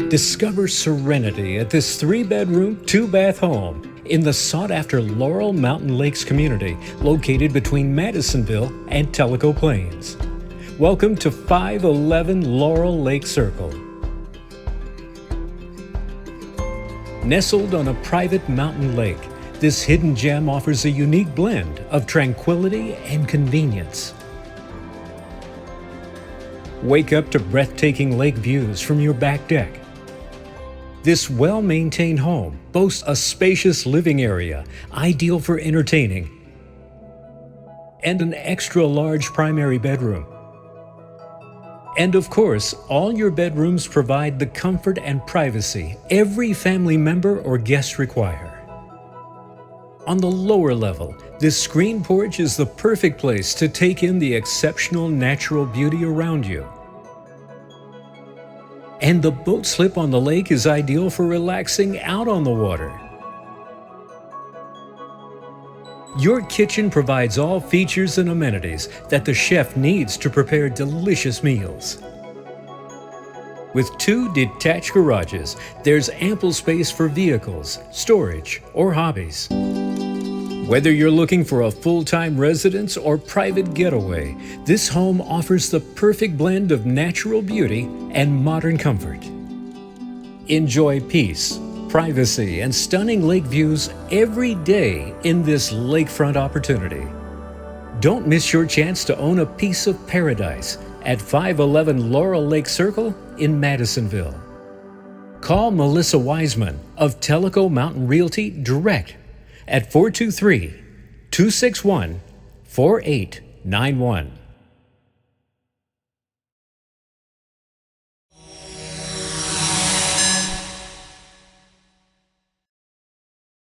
Discover serenity at this 3-bedroom, 2-bath home in the sought-after Laurel Mountain Lakes community located between Madisonville and Tellico Plains. Welcome to 511 Laurel Lake Circle. Nestled on a private mountain lake, this hidden gem offers a unique blend of tranquility and convenience. Wake up to breathtaking lake views from your back deck. This well-maintained home boasts a spacious living area, ideal for entertaining, and an extra-large primary bedroom. And of course, all your bedrooms provide the comfort and privacy every family member or guest require. On the lower level, this screen porch is the perfect place to take in the exceptional natural beauty around you. And the boat slip on the lake is ideal for relaxing out on the water. Your kitchen provides all features and amenities that the chef needs to prepare delicious meals. With 2 detached garages, there's ample space for vehicles, storage, or hobbies. Whether you're looking for a full-time residence or private getaway, this home offers the perfect blend of natural beauty and modern comfort. Enjoy peace, privacy, and stunning lake views every day in this lakefront opportunity. Don't miss your chance to own a piece of paradise at 511 Laurel Lake Circle in Madisonville. Call Melissa Wiseman of Tellico Mountain Realty direct at 423-261-4891.